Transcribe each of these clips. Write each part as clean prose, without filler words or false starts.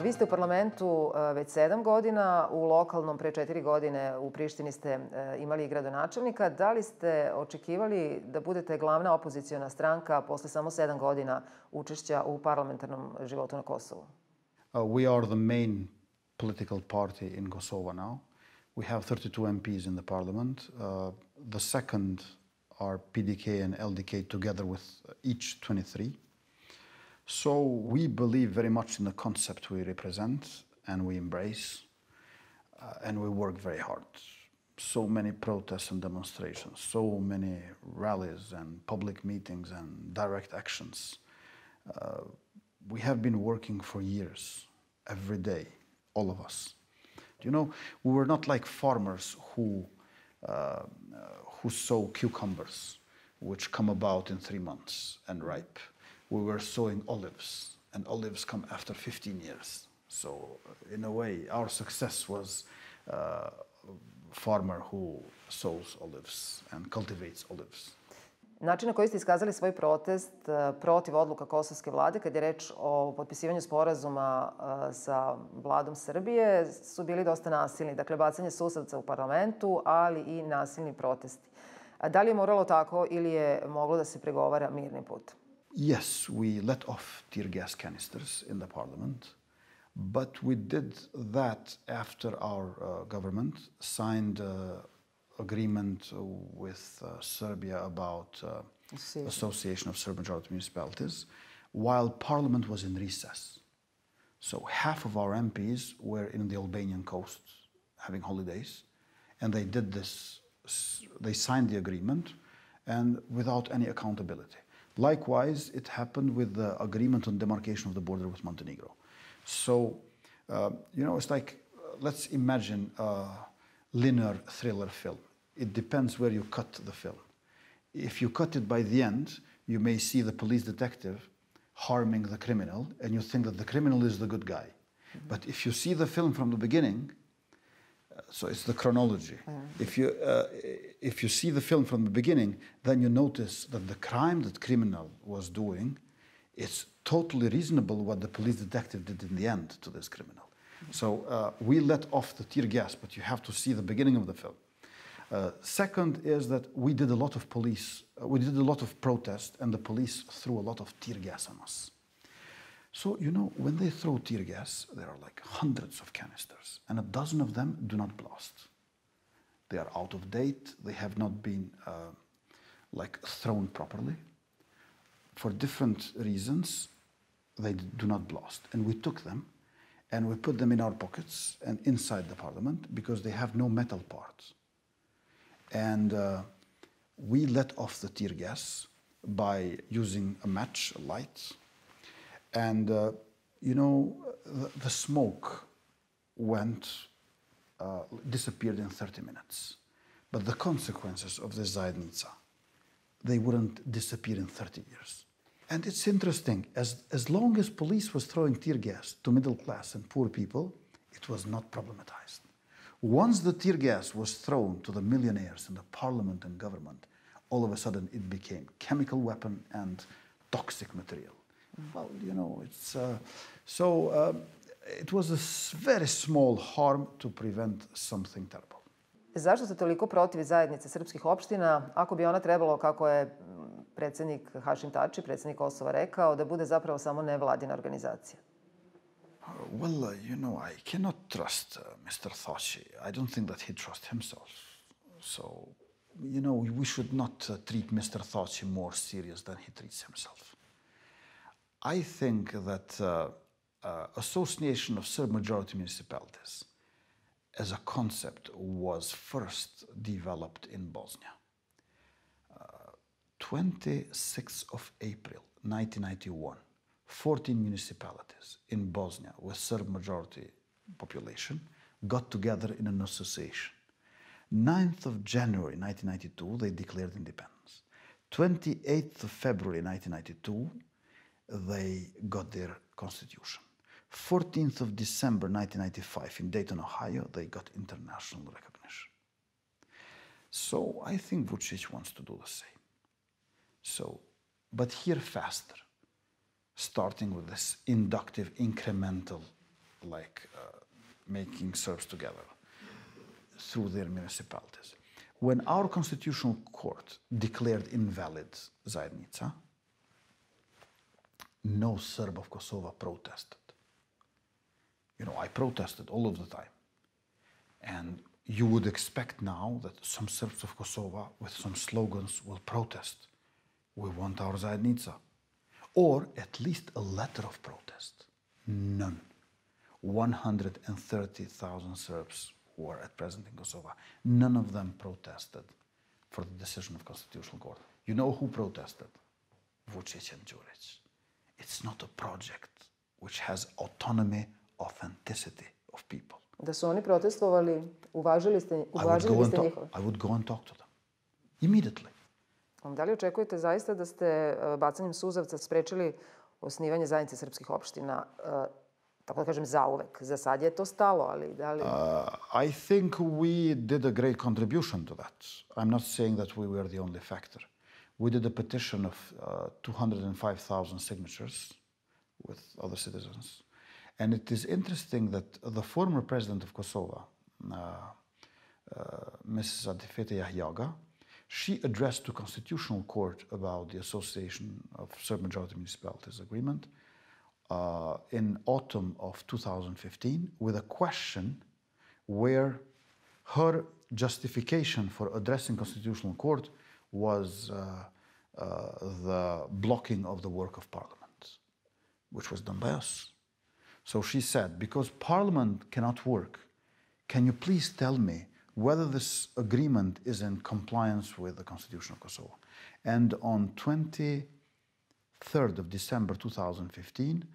Vi ste u parlamentu već 7 godina, u lokalnom pre 4 godine u Prištini ste imali i gradonačelnika. Da li ste očekivali da budete glavna opoziciona stranka posle samo 7 godina učešća u parlamentarnom životu na Kosovu? We are the main political party in Kosovo now. We have 32 MPs in the parliament. The second are PDK and LDK together with each 23. So we believe very much in the concept we represent and we embrace, and we work very hard. So many protests and demonstrations, so many rallies and public meetings and direct actions. We have been working for years, every day, all of us. You know, we were not like farmers who sow cucumbers, which come about in 3 months and ripe. We were sowing olives, and olives come after 15 years. So, in a way, our success was a farmer who sows olives and cultivates olives. Način na koji ste iskazali svoj protest protiv odluka kosovske vlade, kad je reč o potpisivanju sporazuma sa vladom Srbije, su bili dosta nasilni. Dakle, bacanje susavca u parlamentu, ali i nasilni protesti. Da li je moralo tako ili je moglo da se pregovara mirnim putem? Yes, we let off tear gas canisters in the parliament, but we did that after our government signed agreement with Serbia about association of Serb majority municipalities, while Parliament was in recess. So half of our MPs were in the Albanian coast having holidays, and they did this. They signed the agreement, and without any accountability. Likewise, it happened with the agreement on demarcation of the border with Montenegro. So, you know, it's like, let's imagine a linear thriller film. It depends where you cut the film. If you cut it by the end, you may see the police detective harming the criminal, and you think that the criminal is the good guy. Mm-hmm. But if you see the film from the beginning, so it's the chronology. If you see the film from the beginning, then you notice that the crime that criminal was doing, it's totally reasonable what the police detective did in the end to this criminal. Mm-hmm. So we let off the tear gas, but you have to see the beginning of the film. Second is that we did a lot of protest, and the police threw a lot of tear gas on us. So, you know, when they throw tear gas, there are like hundreds of canisters, and a dozen of them do not blast. They are out of date. They have not been thrown properly. For different reasons, they do not blast. And we took them, and we put them in our pockets and inside the parliament because they have no metal parts. And we let off the tear gas by using a match, a light. And, you know, the smoke disappeared in 30 minutes. But the consequences of the zajednica, they wouldn't disappear in 30 years. And it's interesting, as long as police was throwing tear gas to middle class and poor people, it was not problematized. Once the tear gas was thrown to the millionaires in the parliament and government, all of a sudden it became chemical weapon and toxic material. Well, you know, it's it was a very small harm to prevent something terrible. Zašto ste toliko protiv zajednice srpskih opština, ako bi ona trebalo, kako je predsjednik Hašim Tači, predsjednik Kosova, rekao, da bude zapravo samo nevladina organizacija? Well, you know, I cannot trust Mr. Tači. I don't think that he trusts himself. So, you know, we should not treat Mr. Tači more serious than he treats himself. I think that association of Serb majority municipalities as a concept was first developed in Bosnia. 26th of April 1991, 14 municipalities in Bosnia with Serb majority population got together in an association. 9th of January 1992, they declared independence. 28th of February 1992, they got their constitution. 14th of December 1995 in Dayton, Ohio, they got international recognition. So I think Vučić wants to do the same. So, but here faster, starting with this inductive, incremental making Serbs together through their municipalities. When our constitutional court declared invalid zajednica, no Serb of Kosova protested. I protested all of the time. And you would expect now that some Serbs of Kosova with some slogans will protest. We want our zajednica. Or at least a letter of protest. None. 130,000 Serbs who are at present in Kosovo. None of them protested for the decision of Constitutional Court. You know who protested? Vučić and Đurić. It's not a project which has autonomy, authenticity of people. Da su oni protestovali, uvažili ste njihove? I would go and talk to them. Immediately. Da li očekujete zaista da ste bacanjem suzavca sprečili osnivanje zajednice srpskih opština, tako da kažem, zauvek? Za sad je to stalo, ali da li... I think we did a great contribution to that. I'm not saying that we were the only factor. We did a petition of 205,000 signatures with other citizens. And it is interesting that the former president of Kosovo, Mrs. Adifete Jahjaga, she addressed to Constitutional Court about the Association of Serb Majority Municipalities Agreement in autumn of 2015 with a question where her justification for addressing Constitutional Court was the blocking of the work of Parliament, which was done by us. So she said, because Parliament cannot work, can you please tell me whether this agreement is in compliance with the Constitution of Kosovo? And on 23rd of December 2015,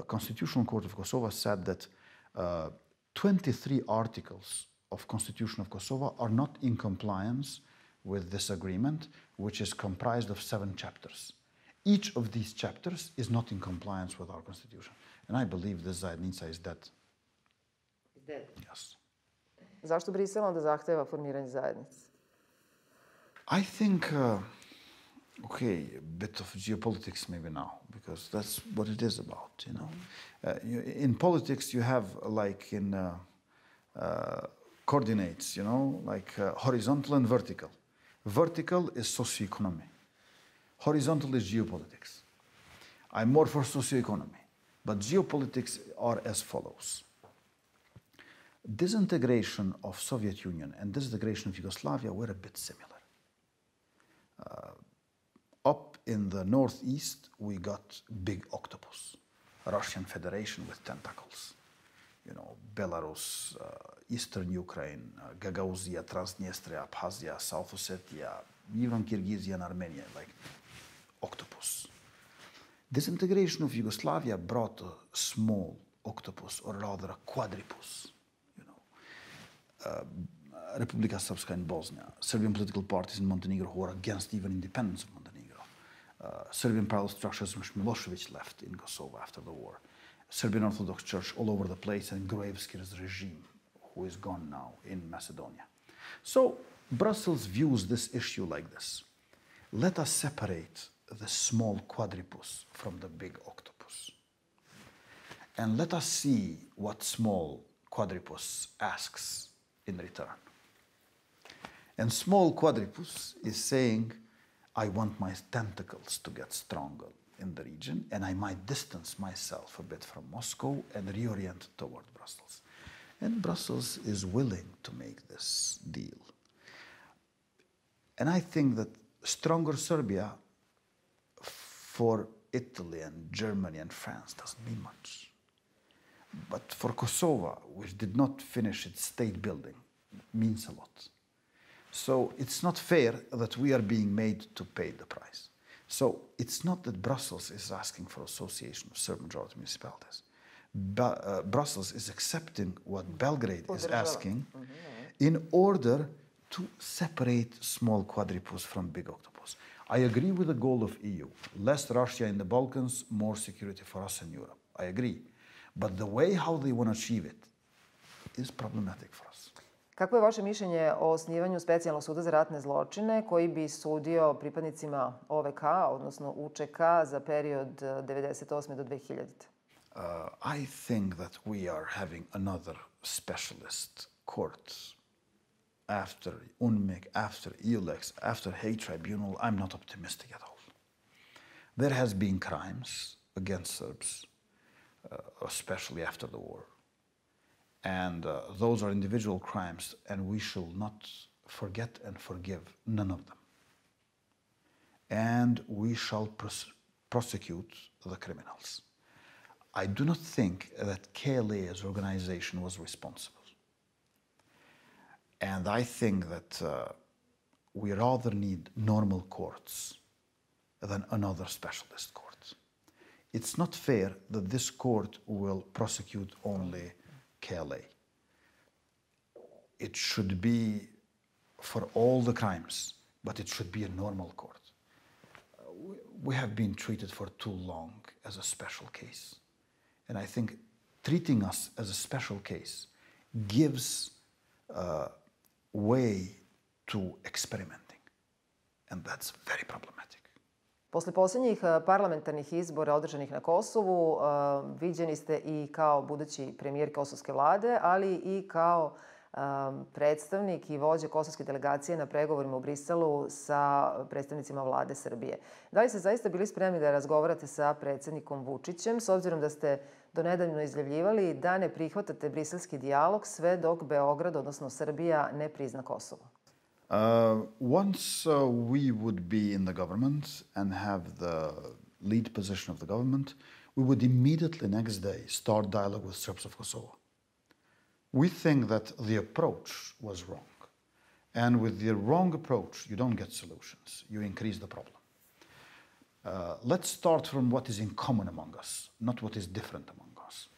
Constitutional Court of Kosovo said that 23 articles of Constitution of Kosovo are not in compliance with this agreement, which is comprised of 7 chapters. Each of these chapters is not in compliance with our Constitution. And I believe this zajednica is dead. Is dead? Yes. Zašto Brisel onda zahteva formiranje zajednice? I think, okay, a bit of geopolitics maybe now, because that's what it is about, in politics, you have like in coordinates, like horizontal and vertical. Vertical is socioeconomy. Horizontal is geopolitics. I'm more for socioeconomy. But geopolitics are as follows. Disintegration of Soviet Union and disintegration of Yugoslavia were a bit similar. Up in the northeast, we got big octopus, Russian Federation with tentacles. Belarus, Eastern Ukraine, Gagauzia, Transnistria, Abkhazia, South Ossetia, even Kyrgyzia and Armenia, like octopus. Disintegration of Yugoslavia brought a small octopus, or rather a quadripus. Republika Srpska in Bosnia, Serbian political parties in Montenegro who are against even independence of Montenegro, Serbian parallel structures which Milosevic left in Kosovo after the war, Serbian Orthodox Church all over the place, and Gruevski's regime, who is gone now in Macedonia. So Brussels views this issue like this. Let us separate the small quadripus from the big octopus. And let us see what small quadripus asks in return. And small quadripus is saying, I want my tentacles to get stronger in the region, and I might distance myself a bit from Moscow and reorient toward Brussels. And Brussels is willing to make this deal. And I think that stronger Serbia for Italy and Germany and France doesn't mean much. But for Kosovo, which did not finish its state building, means a lot. So it's not fair that we are being made to pay the price. So it's not that Brussels is asking for association of Serb majority municipalities. Brussels is accepting what Belgrade is asking in order to separate small quadripus from big octopus. I agree with the goal of EU. Less Russia in the Balkans, more security for us in Europe. I agree. But the way how they want to achieve it is problematic for us. Kako je vaše mišljenje o osnivanju specijalnog suda za ratne zločine koji bi sudio pripadnicima OVK, odnosno UČK, za period 1998. do 2000. I think that we are having another specialist court after UNMIK, after EULEX, after Hague Tribunal. I'm not optimistic at all. There has been crimes against Serbs, especially after the war. And those are individual crimes, and we shall not forget and forgive none of them. And we shall prosecute the criminals. I do not think that KLA as organization was responsible. And I think that we rather need normal courts than another specialist court. It's not fair that this court will prosecute only KLA. It should be for all the crimes, but it should be a normal court. We have been treated for too long as a special case. And I think treating us as a special case gives way to experimenting. And that's very problematic. Posle posljednjih parlamentarnih izbora održanih na Kosovu, viđeni ste i kao budući premijer kosovske vlade, ali i kao predstavnik i vođa kosovske delegacije na pregovorima u Briselu sa predstavnicima vlade Srbije. Da li ste zaista bili spremni da razgovarate sa predsjednikom Vučićem, s obzirom da ste donedavno izjavljivali da ne prihvatate briselski dijalog sve dok Beograd, odnosno Srbija, ne prizna Kosovo? Once we would be in the government and have the lead position of the government, we would immediately next day start dialogue with Serbs of Kosovo. We think that the approach was wrong. And with the wrong approach, you don't get solutions. You increase the problem. Let's start from what is in common among us, not what is different among us.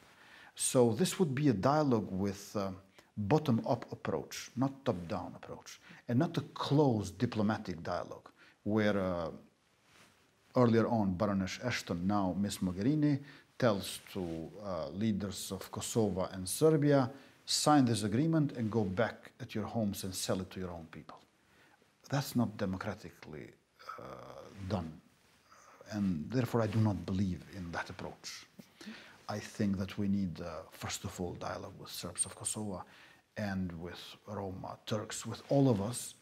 So this would be a dialogue with bottom-up approach, not top-down approach, and not a closed diplomatic dialogue where earlier on Baroness Ashton, now Ms. Mogherini, tells to leaders of Kosovo and Serbia, sign this agreement and go back at your homes and sell it to your own people. That's not democratically done. And therefore, I do not believe in that approach. I think that we need, first of all, dialogue with Serbs of Kosovo and with Roma, Turks, with all of us,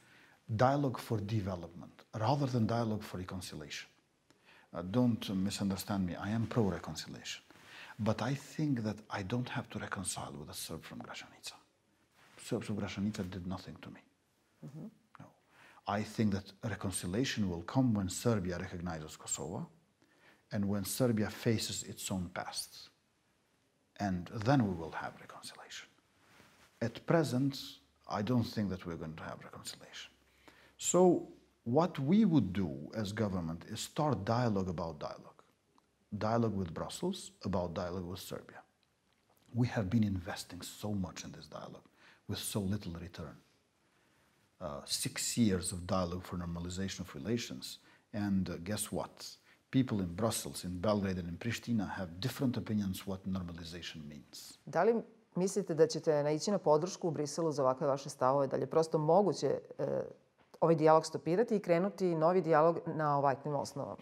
dialogue for development rather than dialogue for reconciliation. Don't misunderstand me. I am pro-reconciliation. But I think that I don't have to reconcile with a Serb from Gračanica. Serbs of Gračanica did nothing to me. Mm-hmm. No. I think that reconciliation will come when Serbia recognizes Kosovo and when Serbia faces its own past. And then we will have reconciliation. At present, I don't think that we're going to have reconciliation. So what we would do as government is start dialogue about dialogue. Dialogue with Brussels about dialogue with Serbia. We have been investing so much in this dialogue with so little return. 6 years of dialogue for normalization of relations. And guess what? People in Brussels, in Belgrade and in Pristina have different opinions what normalization means. Da li mislite da ćete naići na podršku u Briselu za ovakve vaše stavove? Da li je prosto moguće ovaj dijalog stopirati i krenuti novi dijalog na ovakvim osnovama?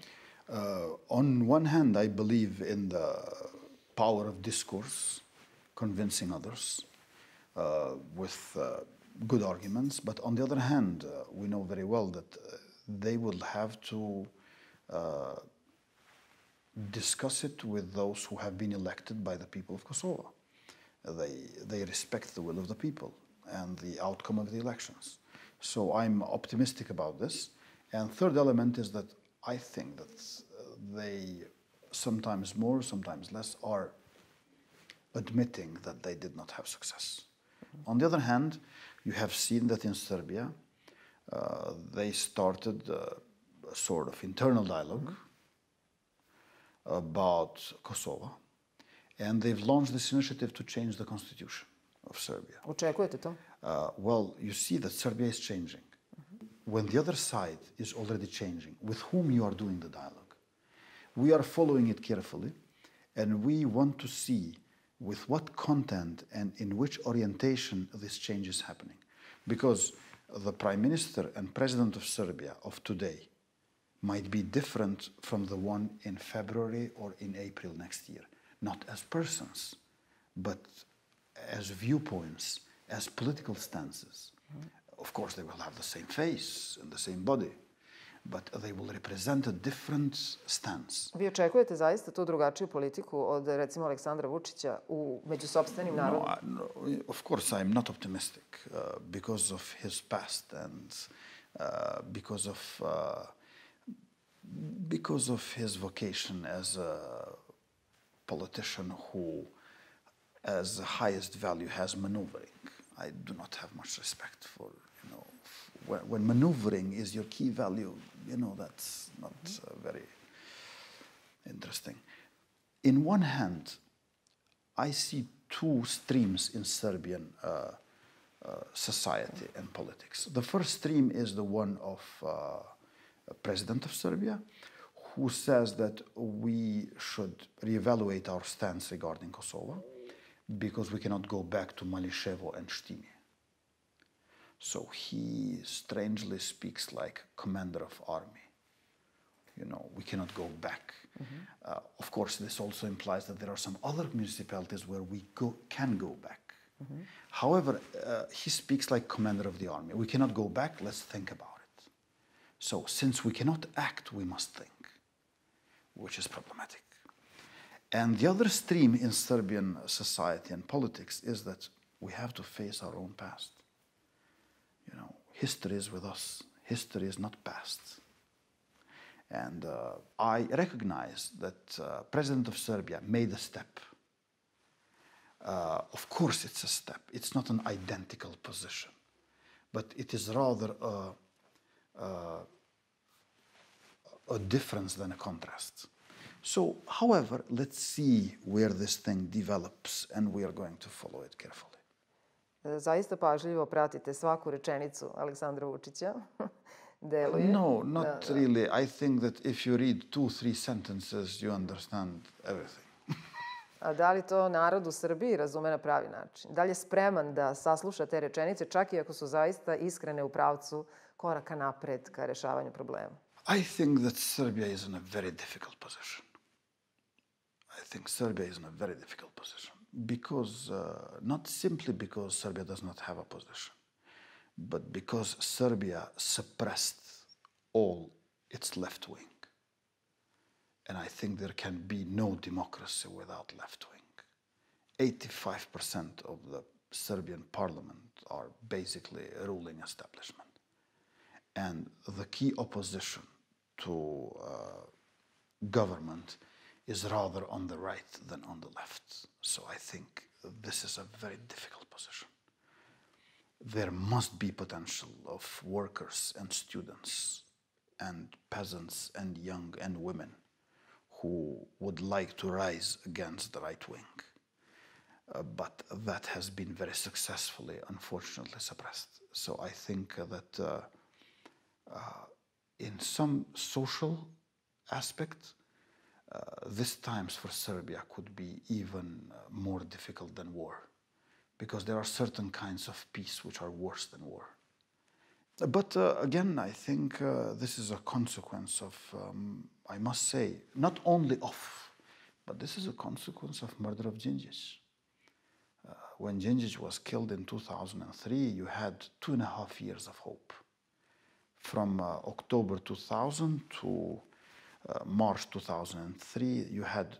On one hand, I believe in the power of discourse, convincing others with good arguments. But on the other hand, we know very well that they will have to discuss it with those who have been elected by the people of Kosovo. They respect the will of the people and the outcome of the elections. So I'm optimistic about this. And third element is that I think that they, sometimes more, sometimes less, are admitting that they did not have success. Mm-hmm. On the other hand, you have seen that in Serbia, they started a sort of internal dialogue about Kosovo, and they've launched this initiative to change the constitution of Serbia. Očekujete to? Well, you see that Serbia is changing. When the other side is already changing, with whom you are doing the dialogue. We are following it carefully, and we want to see with what content and in which orientation this change is happening. Because the Prime Minister and President of Serbia of today might be different from the one in February or in April next year. not as persons, but as viewpoints, as political stances. Of course, they will have the same face and the same body, but they will represent a different stance. Vi očekujete zaista tu drugačiju politiku od, recimo, Aleksandra Vučića među sopstvenim narodom? No, of course, I'm not optimistic because of his past and because of his vocation as a politician who, as the highest value, has maneuvering. I do not have much respect for, when maneuvering is your key value, that's not very interesting. In one hand, I see two streams in Serbian society and politics. The first stream is the one of President of Serbia, who says that we should reevaluate our stance regarding Kosovo because we cannot go back to Mališevo and Štimje. So he strangely speaks like commander of army. We cannot go back. Of course, this also implies that there are some other municipalities where we can go back. However, he speaks like commander of the army. We cannot go back, let's think about it. So since we cannot act, we must think, which is problematic. And the other stream in Serbian society and politics is that we have to face our own past. History is with us. History is not past. And I recognize that President of Serbia made a step. Of course, it's a step. It's not an identical position, but it is rather a difference than a contrast. So, however, let's see where this thing develops, and we are going to follow it carefully. Zaista pažljivo pratite svaku rečenicu Aleksandra Vučića. Deluje. No, not really. I think that if you read 2-3 sentences, you understand everything. A da li to narod u Srbiji razume na pravi način? Da li je spreman da sasluša te rečenice, čak i ako su zaista iskrene u pravcu koraka napred ka rešavanju problema? I think that Serbia is in a very difficult position. Because, not simply because Serbia does not have a position, but because Serbia suppressed all its left wing. And I think there can be no democracy without left wing. 85% of the Serbian parliament are basically a ruling establishment. And the key opposition to government is rather on the right than on the left. So I think this is a very difficult position. There must be potential of workers and students and peasants and young and women who would like to rise against the right wing. But that has been very successfully, unfortunately, suppressed. So I think that in some social aspect, these times for Serbia could be even more difficult than war, because there are certain kinds of peace which are worse than war. But again, I think this is a consequence of, I must say, not only of, but this is a consequence of murder of Đinđić. When Đinđić was killed in 2003, you had 2.5 years of hope. From October 2000 to March 2003, you had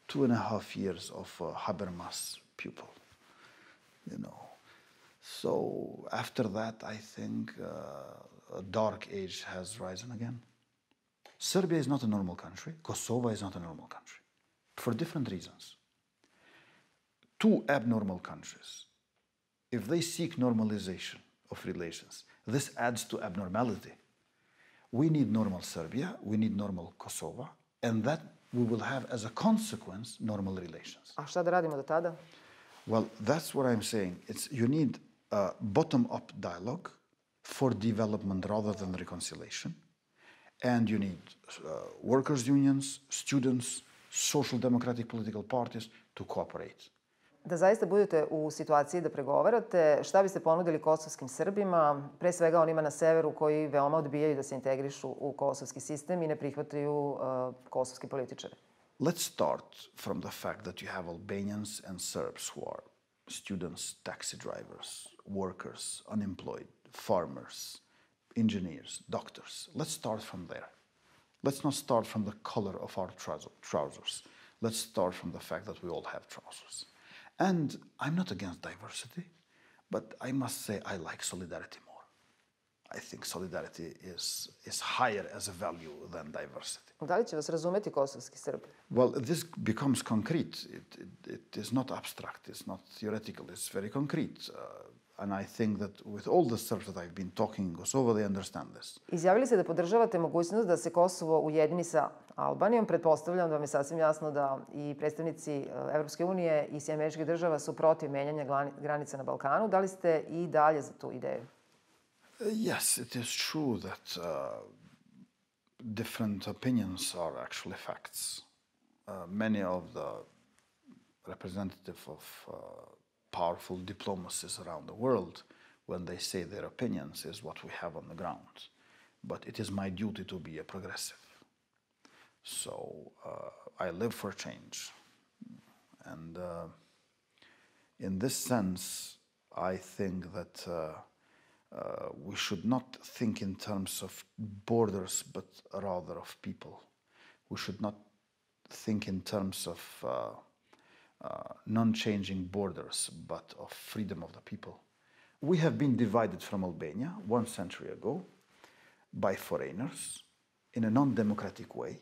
2.5 years of Habermas pupil, So after that, I think a dark age has risen again. Serbia is not a normal country. Kosovo is not a normal country, for different reasons. Two abnormal countries, if they seek normalization of relations, this adds to abnormality. We need normal Serbia, we need normal Kosovo, and that we will have as a consequence normal relations. A šta da radimo do tada? Well, that's what I'm saying. You need a bottom-up dialogue for development rather than reconciliation. And you need workers' unions, students, social democratic political parties to cooperate. Da zaista budete u situaciji da pregovarate, šta biste ponudili kosovskim Srbima, pre svega onima na severu koji veoma odbijaju da se integrišu u kosovski sistem i ne prihvataju kosovski političare? Let's start from the fact that you have Albanians and Serbs who are students, taxi drivers, workers, unemployed, farmers, engineers, doctors. Let's start from there. Let's not start from the color of our trousers. Let's start from the fact that we all have trousers. And I'm not against diversity, but I must say I like solidarity more. I think solidarity is higher as a value than diversity. Da li će vas razumeti kosovski Srbi? Well, this becomes concrete. It is not abstract, it's not theoretical, it's very concrete. And I think that with all the Serbs that I've been talking in Kosovo, they understand this. Izjavili ste da podržavate mogućnost da se Kosovo ujedini sa Albanijom. Pretpostavljam da vam je sasvim jasno da i predstavnici Evropske unije i SAD Američkih Država su protiv menjanja granica na Balkanu. Da li ste i dalje za tu ideju? Yes, it is true that different opinions are actually facts. Many of the representatives of powerful diplomacies around the world, when they say their opinions, is what we have on the ground. But it is my duty to be a progressive. So I live for change. And in this sense, I think that we should not think in terms of borders, but rather of people. We should not think in terms of non-changing borders, but of freedom of the people. We have been divided from Albania 1 century ago by foreigners in a non-democratic way,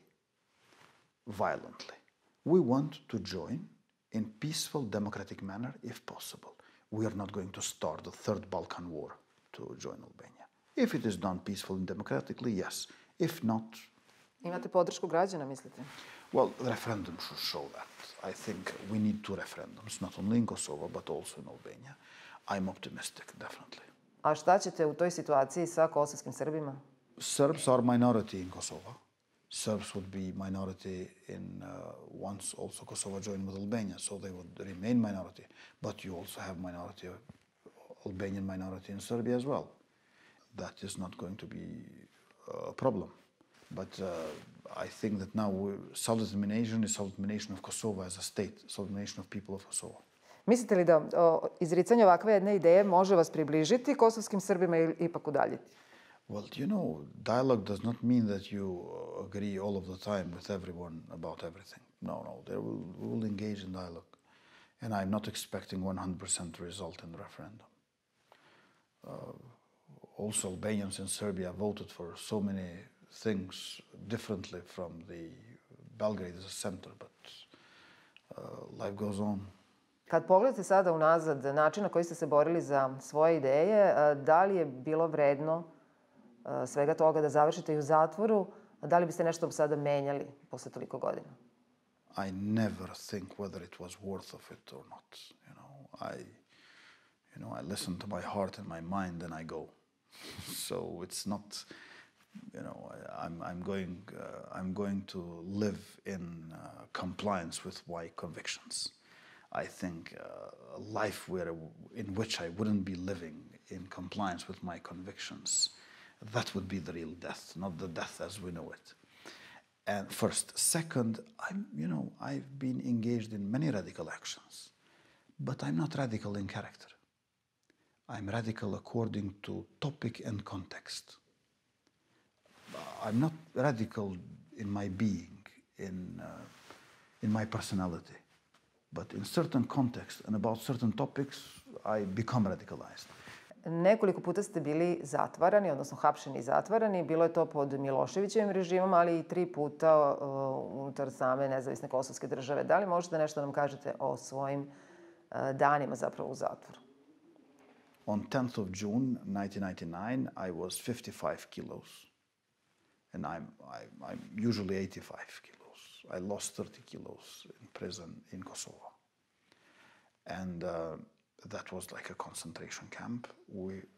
violently. We want to join in peaceful, democratic manner if possible. We are not going to start the third Balkan War to join Albania. If it is done peacefully and democratically, yes. If not... Imate podršku građana, mislite? Well, the referendum should show that. I think we need 2 referendums, not only in Kosovo, but also in Albania. I'm optimistic, definitely. A šta ćete u toj situaciji sa kosovskim Srbima? Serbs are minority in Kosovo. Serbs would be minority in once also Kosovo joined with Albania, so they would remain minority. But you also have minority, Albanian minority in Serbia as well. That is not going to be a problem. But I think that now self-determination is self-determination of Kosovo as a state, self-determination of people of Kosovo. Mislite li da izricanje ovakve jedne ideje može vas približiti kosovskim Srbima ili ipak udaljiti? Well, you know, dialogue does not mean that you agree all of the time with everyone about everything. No, we will engage in dialogue. And I'm not expecting 100% result in the referendum. Also, Albanians in Serbia voted for so many things differently from the Belgrade as a center, but life goes on. Kad pogledate sada unazad način na koji ste se borili za svoje ideje, da li je bilo vredno svega toga da završite i u zatvoru, da li biste nešto sada menjali posle toliko godina? I never think whether it was worth of it or not. I listen to my heart and my mind and I go. So it's not, I'm going to live in compliance with my convictions. I think a life in which I wouldn't be living in compliance with my convictions, that would be the real death, not the death as we know it. And first. Second, I've been engaged in many radical actions, but I'm not radical in character. I'm radical according to topic and context. I'm not radical in my being, in my personality. But in certain context and about certain topics, I become radicalized. Nekoliko puta ste bili zatvarani, odnosno hapšeni i zatvarani. Bilo je to pod Miloševićevim režimom, ali i 3 puta unutar same nezavisne kosovske države. Da li možete nešto da nam kažete o svojim danima zapravo u zatvoru? On 10th of June 1999, I was 55 kilos. And I'm usually 85 kilos. I lost 30 kilos in prison in Kosovo. And that was like a concentration camp.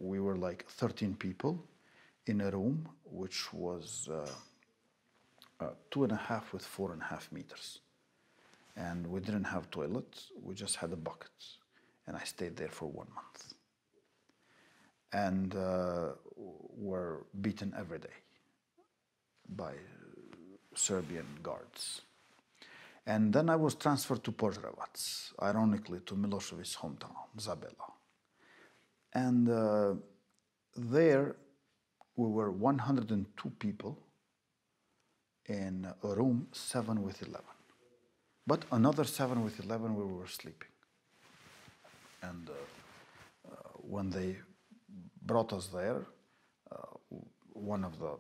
We were like 13 people in a room which was 2.5 with 4.5 meters. And we didn't have toilets, we just had a bucket. And I stayed there for 1 month. And were beaten every day by Serbian guards. And then I was transferred to Požarevac, ironically to Milošević's hometown, Zabela. And there we were 102 people in a room 7 with 11. But another 7 with 11 we were sleeping. And when they brought us there, one of the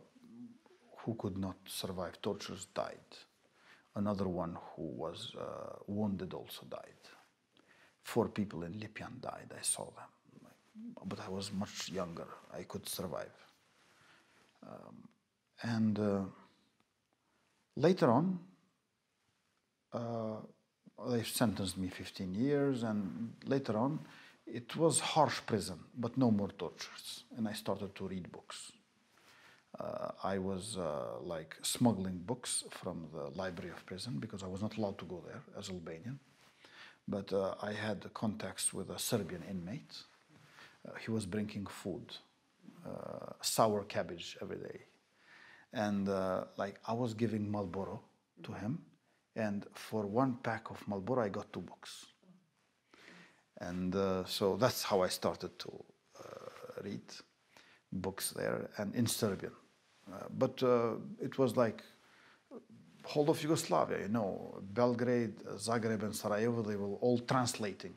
who could not survive tortures died. Another one who was wounded also died. 4 people in Lipjan died. I saw them. But I was much younger. I could survive. And later on, they sentenced me 15 years, and later on, it was harsh prison, but no more tortures. And I started to read books. I was like smuggling books from the library of prison because I was not allowed to go there as Albanian. But I had contacts with a Serbian inmate. He was bringing food, sour cabbage every day. And like I was giving Marlboro to him. And for 1 pack of Marlboro, I got 2 books. And so that's how I started to read books there and in Serbian. But it was like whole of Yugoslavia, you know, Belgrade, Zagreb, and Sarajevo, they were all translating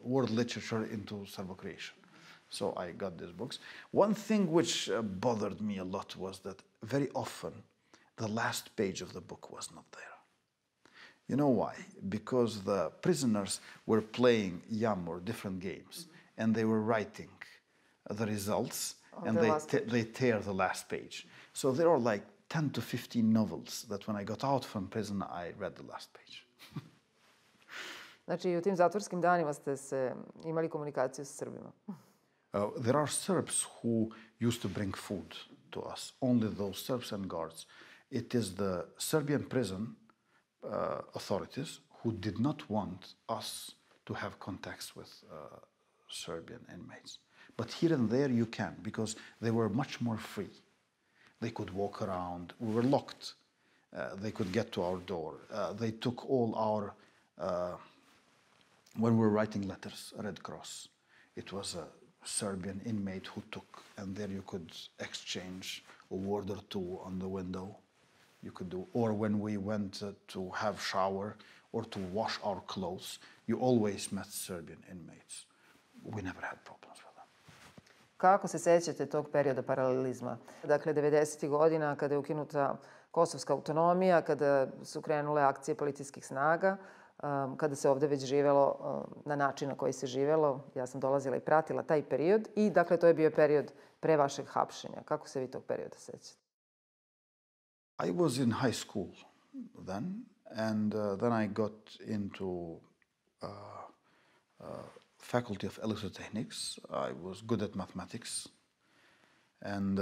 world literature into Serbo-Croatian. So I got these books. One thing which bothered me a lot was that very often the last page of the book was not there. You know why? Because the prisoners were playing yam or different games, and they were writing the results, and they tear the last page. So there are like 10 to 15 novels that when I got out from prison, I read the last page. Znači, u tim zatvorskim danima ste imali komunikaciju sa Srbima? There are Serbs who used to bring food to us, only those Serbs and guards. It is the Serbian prison authorities who did not want us to have contacts with Serbian inmates. But here and there you can, because they were much more free. They could walk around. We were locked. They could get to our door. They took all our, when we were writing letters, Red Cross, it was a Serbian inmate who took, and there you could exchange a word or two on the window. You could do, or when we went to have shower or to wash our clothes, you always met Serbian inmates. We never had problems with them. Kako se sećate tog perioda paralelizma? Dakle, 90. godina kada je ukinuta kosovska autonomija, kada su krenule akcije policijskih snaga, kada se ovde već živelo na način na koji se živelo. Ja sam dolazila i pratila taj period i, dakle, to je bio period pre vašeg hapšenja. Kako se vi tog perioda sećate? I was in high school then, and then I got into Faculty of Electrotechnics. I was good at mathematics, and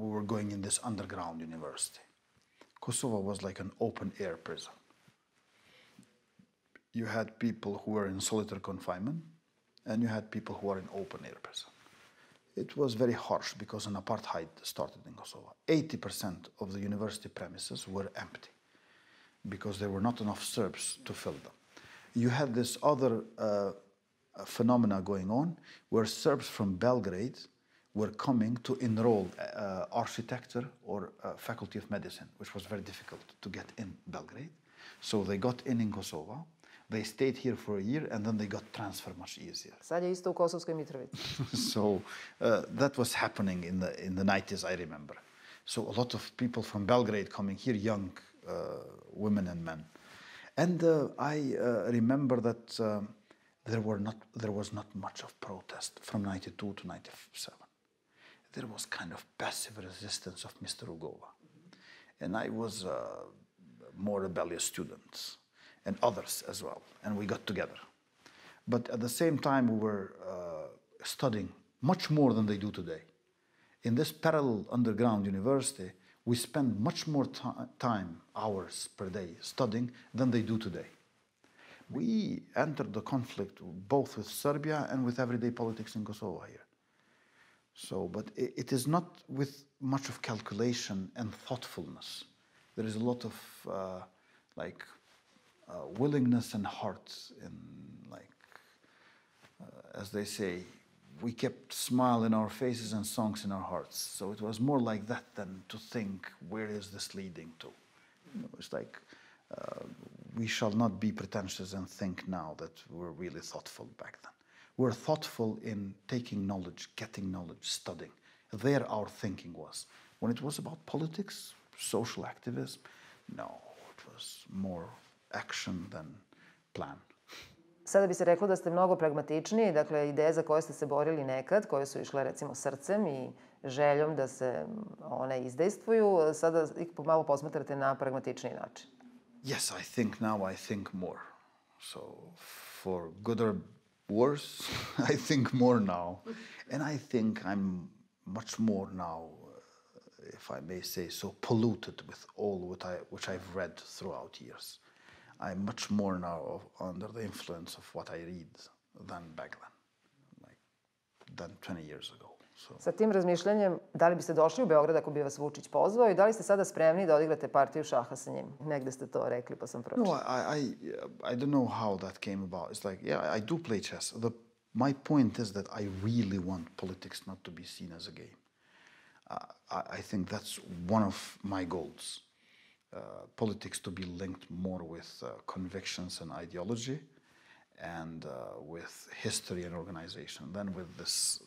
we were going in this underground university. Kosovo was like an open-air prison. You had people who were in solitary confinement, and you had people who were in open-air prison. It was very harsh because an apartheid started in Kosovo. 80% of the university premises were empty because there were not enough Serbs to fill them. You had this other phenomena going on where Serbs from Belgrade were coming to enroll architecture or faculty of medicine, which was very difficult to get in Belgrade. So they got in Kosovo. They stayed here for a year, and then they got transferred much easier. Sad je isto u Kosovskoj Mitrovici. So that was happening in the 90s, I remember. So a lot of people from Belgrade coming here, young women and men. And I remember that there was not much of protest from 92 to 97. There was kind of passive resistance of Mr. Rugova. And I was a more rebellious student, and others as well, and we got together. But at the same time, we were studying much more than they do today. In this parallel underground university, we spend much more time, hours per day, studying than they do today. We entered the conflict both with Serbia and with everyday politics in Kosovo here. So, but it is not with much of calculation and thoughtfulness there is a lot of willingness and heart in, as they say, we kept smile in our faces and songs in our hearts. So it was more like that than to think, where is this leading to? It's like, we shall not be pretentious and think now that we're really thoughtful back then. We're thoughtful in taking knowledge, getting knowledge, studying. There our thinking was. When it was about politics, social activism, no, it was more action than plan. Sada bi se reklo da ste mnogo pragmatičniji, dakle ideje za koje ste se borili nekad, koje su išle recimo srcem i željom da se one izdejstvuju, sada ih malo posmatrate na pragmatičniji način. Yes, I think now I think more. So for good or worse, I think more now. And I think I'm much more now, if I may say so, polluted with all which I've read throughout years. I'm much more now under the influence of what I read than back then, than 20 years ago. Sa tim razmišljanjem, da li biste došli u Beograd ako bi vas Vučić pozvao i da li ste sada spremni da odigrate partiju šaha sa njim? Negde ste to rekli pa sam pročitao. No, I don't know how that came about. It's like, yeah, I do play chess. My point is that I really want politics not to be seen as a game. I think that's one of my goals. Politics to be linked more with convictions and ideology and with history and organization than with this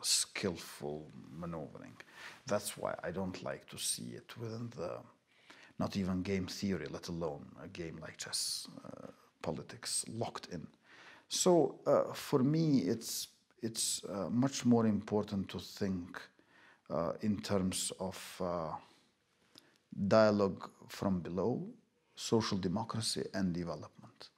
skillful maneuvering. That's why I don't like to see it within not even game theory, let alone a game like chess, politics locked in. So for me, it's much more important to think in terms of dialogue from below, social democracy and development,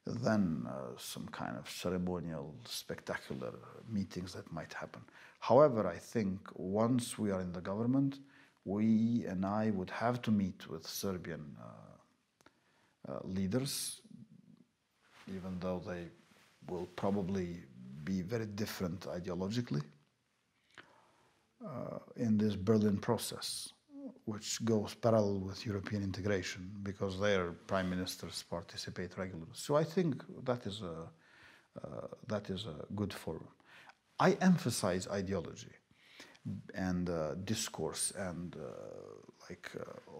than some kind of ceremonial, spectacular meetings that might happen. However, I think once we are in the government, we and I would have to meet with Serbian leaders, even though they will probably be very different ideologically, in this Berlin process, which goes parallel with European integration because their prime ministers participate regularly. So I think that is a good forum. I emphasize ideology and discourse and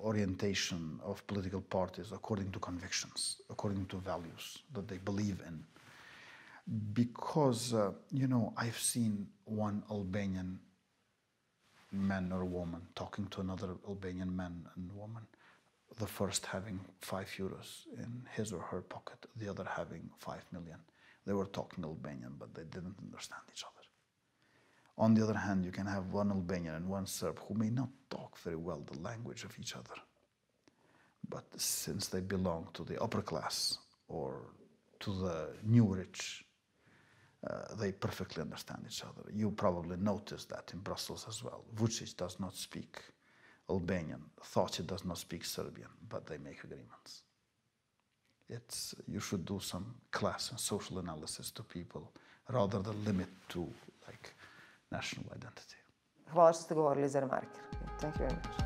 orientation of political parties according to convictions, according to values that they believe in. Because, I've seen one Albanian man or woman talking to another Albanian man and woman, the first having €5 in his or her pocket, the other having 5 million. They were talking Albanian, but they didn't understand each other. On the other hand, you can have one Albanian and one Serb who may not talk very well the language of each other, but since they belong to the upper class or to the new rich, they perfectly understand each other. You probably noticed that in Brussels as well. Vučić does not speak Albanian. Thought does not speak Serbian, but they make agreements. You should do some class and social analysis to people rather than limit to national identity. Hvala što ste govorili za Remarker. Thank you very much.